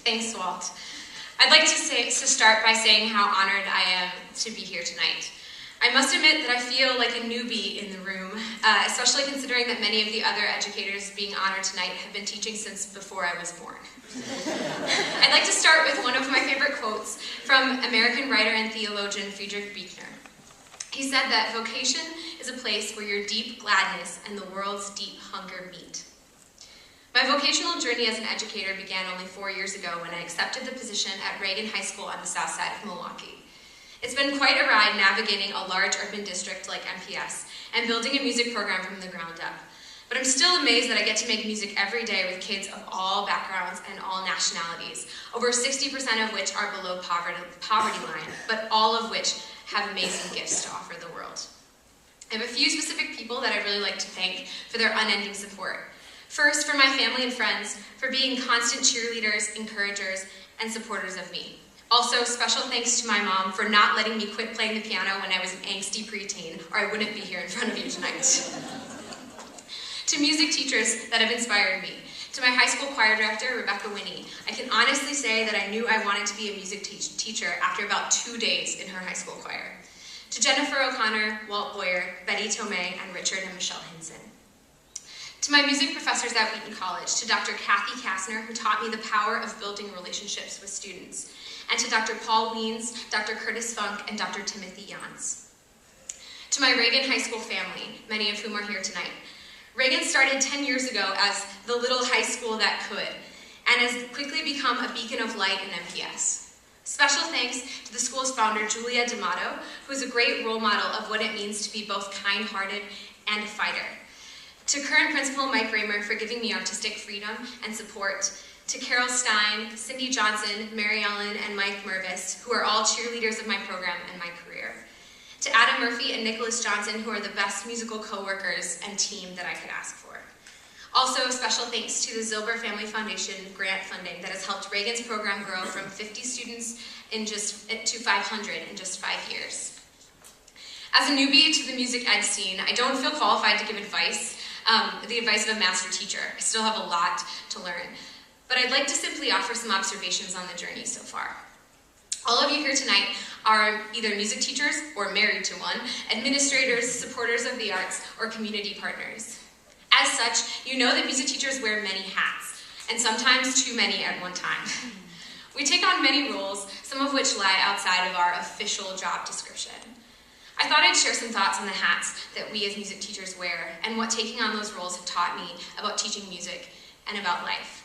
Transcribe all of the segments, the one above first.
Thanks, Walt. I'd like to start by saying how honored I am to be here tonight. I must admit that I feel like a newbie in the room, especially considering that many of the other educators being honored tonight have been teaching since before I was born. I'd like to start with one of my favorite quotes from American writer and theologian Friedrich Buechner. He said that vocation is a place where your deep gladness and the world's deep hunger meet. My vocational journey as an educator began only 4 years ago when I accepted the position at Reagan High School on the south side of Milwaukee. It's been quite a ride navigating a large urban district like MPS and building a music program from the ground up. But I'm still amazed that I get to make music every day with kids of all backgrounds and all nationalities, over 60% of which are below poverty line, but all of which have amazing gifts to offer the world. I have a few specific people that I'd really like to thank for their unending support. First, for my family and friends, for being constant cheerleaders, encouragers, and supporters of me. Also, special thanks to my mom for not letting me quit playing the piano when I was an angsty preteen, or I wouldn't be here in front of you tonight. To music teachers that have inspired me. To my high school choir director, Rebecca Winnie, I can honestly say that I knew I wanted to be a music teacher after about 2 days in her high school choir. To Jennifer O'Connor, Walt Boyer, Betty Tomei, and Richard and Michelle Hinson. To my music professors at Wheaton College, to Dr. Kathy Kastner, who taught me the power of building relationships with students, and to Dr. Paul Weens, Dr. Curtis Funk, and Dr. Timothy Jans. To my Reagan High School family, many of whom are here tonight. Reagan started 10 years ago as the little high school that could, and has quickly become a beacon of light in MPS. Special thanks to the school's founder, Julia D'Amato, who is a great role model of what it means to be both kind-hearted and a fighter. To current principal Mike Raymer for giving me artistic freedom and support. To Carol Stein, Cindy Johnson, Mary Ellen, and Mike Mervis, who are all cheerleaders of my program and my career. To Adam Murphy and Nicholas Johnson, who are the best musical co-workers and team that I could ask for. Also, special thanks to the Zilber Family Foundation grant funding that has helped Reagan's program grow from 50 students to 500 in just 5 years. As a newbie to the music ed scene, I don't feel qualified to give advice, the advice of a master teacher. I still have a lot to learn. But I'd like to simply offer some observations on the journey so far. All of you here tonight are either music teachers or married to one, administrators, supporters of the arts, or community partners. As such, you know that music teachers wear many hats, and sometimes too many at one time. We take on many roles, some of which lie outside of our official job description. I thought I'd share some thoughts on the hats that we as music teachers wear, and what taking on those roles have taught me about teaching music and about life.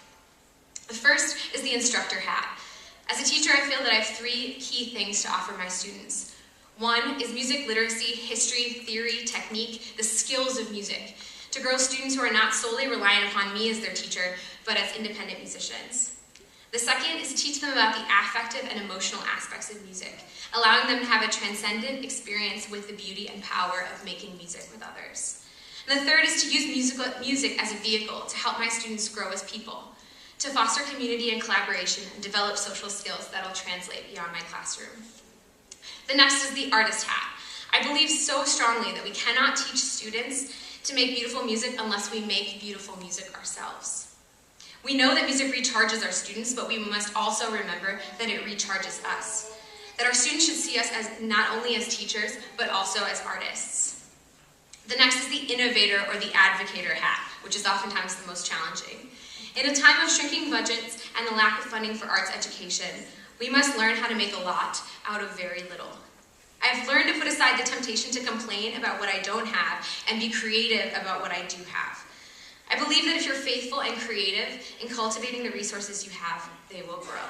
The first is the instructor hat. As a teacher, I feel that I have 3 key things to offer my students. One is music literacy, history, theory, technique, the skills of music, to grow students who are not solely reliant upon me as their teacher, but as independent musicians. The second is to teach them about the affective and emotional aspects of music, allowing them to have a transcendent experience with the beauty and power of making music with others. And the third is to use music as a vehicle to help my students grow as people, to foster community and collaboration and develop social skills that'll translate beyond my classroom. The next is the artist hat. I believe so strongly that we cannot teach students to make beautiful music unless we make beautiful music ourselves. We know that music recharges our students, but we must also remember that it recharges us. That our students should see us as not only as teachers, but also as artists. The next is the innovator or the advocator hat, which is oftentimes the most challenging. In a time of shrinking budgets and the lack of funding for arts education, we must learn how to make a lot out of very little. I've learned to put aside the temptation to complain about what I don't have and be creative about what I do have. I believe that if you're faithful and creative in cultivating the resources you have, they will grow.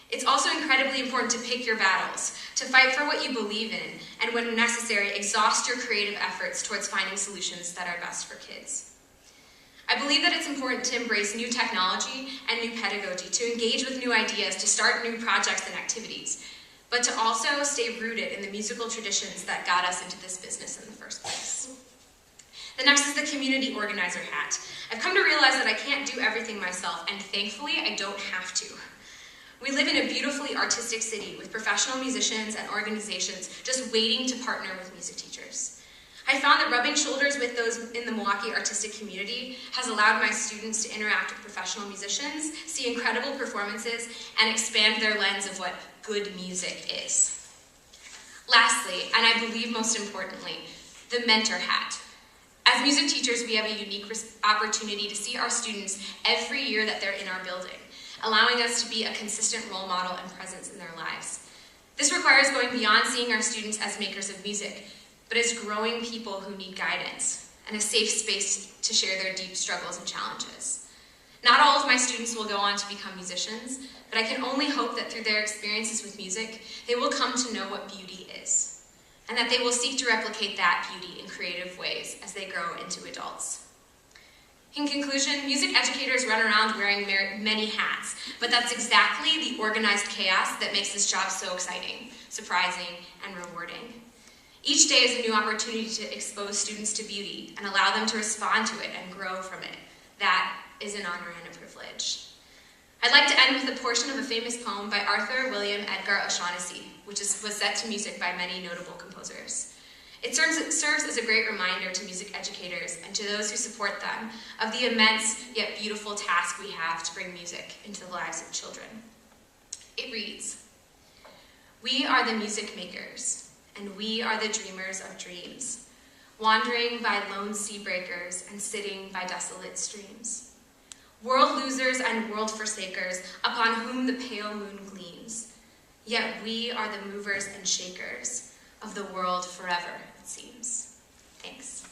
It's also incredibly important to pick your battles, to fight for what you believe in, and when necessary, exhaust your creative efforts towards finding solutions that are best for kids. I believe that it's important to embrace new technology and new pedagogy, to engage with new ideas, to start new projects and activities, but to also stay rooted in the musical traditions that got us into this business in the first place. The next is the community organizer hat. I've come to realize that I can't do everything myself, and thankfully, I don't have to. We live in a beautifully artistic city with professional musicians and organizations just waiting to partner with music teachers. I found that rubbing shoulders with those in the Milwaukee artistic community has allowed my students to interact with professional musicians, see incredible performances, and expand their lens of what good music is. Lastly, and I believe most importantly, the mentor hat. As music teachers, we have a unique opportunity to see our students every year that they're in our building, allowing us to be a consistent role model and presence in their lives. This requires going beyond seeing our students as makers of music, but as growing people who need guidance and a safe space to share their deep struggles and challenges. Not all of my students will go on to become musicians, but I can only hope that through their experiences with music, they will come to know what beauty is, and that they will seek to replicate that beauty in creative ways as they grow into adults. In conclusion, music educators run around wearing many hats, but that's exactly the organized chaos that makes this job so exciting, surprising, and rewarding. Each day is a new opportunity to expose students to beauty and allow them to respond to it and grow from it. That is an honor and a privilege. I'd like to end with a portion of a famous poem by Arthur William Edgar O'Shaughnessy, which was set to music by many notable composers. It serves as a great reminder to music educators and to those who support them of the immense yet beautiful task we have to bring music into the lives of children. It reads, "We are the music makers, and we are the dreamers of dreams, wandering by lone sea breakers and sitting by desolate streams. World losers and world forsakers, upon whom the pale moon gleams. Yet we are the movers and shakers of the world forever, it seems." Thanks.